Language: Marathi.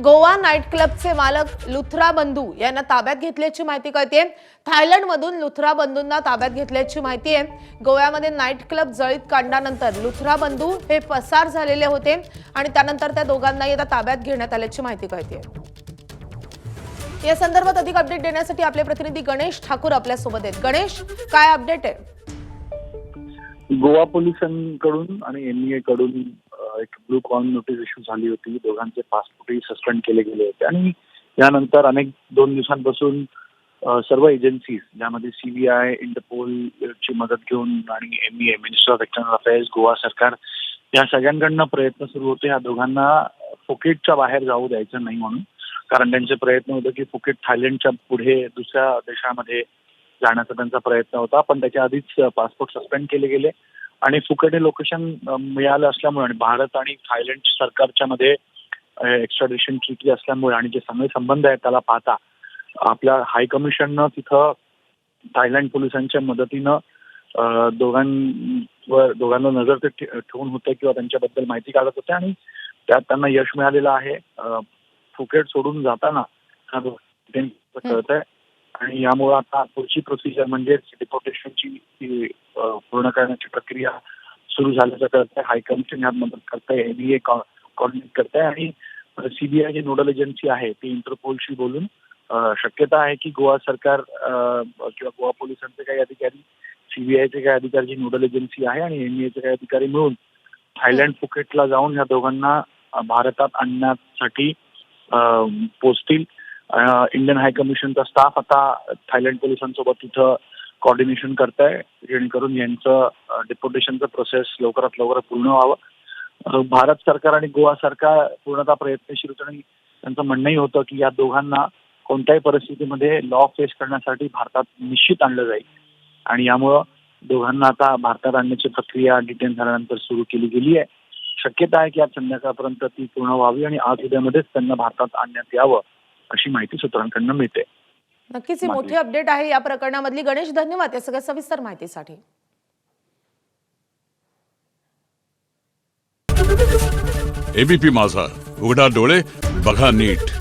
गोवा नाईट क्लबचे मालक लुथरा बंधू यांना ताब्यात घेतल्याची माहिती कळते। थायलंडमधून लुथरा बंधूंना ताब्यात घेतल्याची माहिती आहे। गोव्यामध्ये नाईट क्लब जळीत काढल्यानंतर लुथरा बंधू हे पसार झालेले होते आणि त्यानंतर त्या दोघांनाही आता ताब्यात घेण्यात आल्याची माहिती कळते। या संदर्भात अधिक अपडेट देण्यासाठी आपले प्रतिनिधी गणेश ठाकूर आपल्या सोबत आहेत। गणेश, काय अपडेट आहे? गोवा पोलिसांकडून आणि एनईए कडून एक ब्लू कॉर्न नोटीस इश्यू झाली होती। दोघांचे पासपोर्टही सस्पेंड केले गेले होते आणि यानंतर अनेक 2 दिवसांपासून सर्व एजन्सीज ज्यामध्ये सीबीआय, इंटरपोलची मदत घेऊन आणि NEA, minister of external affairs, Goa सरकार या सगळ्यांकडनं प्रयत्न सुरू होते ह्या दोघांना फुकेटच्या बाहेर जाऊ द्यायचं नाही म्हणून। कारण त्यांचे प्रयत्न होते की फुकेट थायलंडच्या पुढे दुसऱ्या देशामध्ये जाण्याचा त्यांचा प्रयत्न होता, पण त्याच्या आधीच पासपोर्ट सस्पेंड केले गेले आणि फुकेट हे लोकेशन मिळालं असल्यामुळे आणि भारत आणि थायलंड सरकारच्या मध्ये एक्स्ट्राडिशन ट्रीटी असल्यामुळे आणि जे चांगले संबंध आहेत त्याला पाहता आपल्या हाय कमिशननं तिथं थायलंड पोलिसांच्या मदतीनं दोघांना नजर ठेवून होते किंवा त्यांच्याबद्दल माहिती काढत होते आणि त्यात त्यांना यश मिळालेलं आहे। फुकेट सोडून जाताना कळत आहे आणि यामुळे आता पुढची प्रोसिजर म्हणजे डिपोर्टेशनची पूर्ण करण्याची प्रक्रिया सुरू झाल्याचं कळत आहे। हाय कमिशन यात मदत करत आहे, एनईए कॉर्डिनेट करत आहे आणि सीबीआय जी नोडल एजन्सी आहे ती इंटरपोलशी बोलून शक्यता आहे की गोवा सरकार किंवा गोवा पोलिसांचे काही अधिकारी, सीबीआयचे काही अधिकारी जी नोडल एजन्सी आहे आणि एनईएचे काही अधिकारी मिळून थायलंड फुकेटला जाऊन या दोघांना भारतात आणण्यासाठी पोचतील। इंडियन हाय कमिशनचा स्टाफ आता थायलंड पोलिसांसोबत तिथं कॉर्डिनेशन करत आहे जेणेकरून यांचं डिपोर्टेशनचं प्रोसेस लवकरात लवकर पूर्ण व्हावं। भारत सरकार आणि गोवा सरकार पूर्णतः प्रयत्नशील होतं आणि त्यांचं म्हणणंही होतं की या दोघांना कोणत्याही परिस्थितीमध्ये लॉ फेस करण्यासाठी भारतात निश्चित आणलं जाईल आणि यामुळं दोघांना आता भारतात आणण्याची प्रक्रिया डिटेन झाल्यानंतर सुरू केली गेली आहे। शक्यता आहे की आज संध्याकाळपर्यंत ती पूर्ण व्हावी आणि आज उद्यामध्येच त्यांना भारतात आणण्यात यावं अशी माहिती सूत्रांकडून मिळते। नक्कीच ही मोठी अपडेट आहे या प्रकरणामधली। गणेश, धन्यवाद या सगळ्या सविस्तर माहितीसाठी। एबीपी माझा, उघडा डोळे बघा नीट।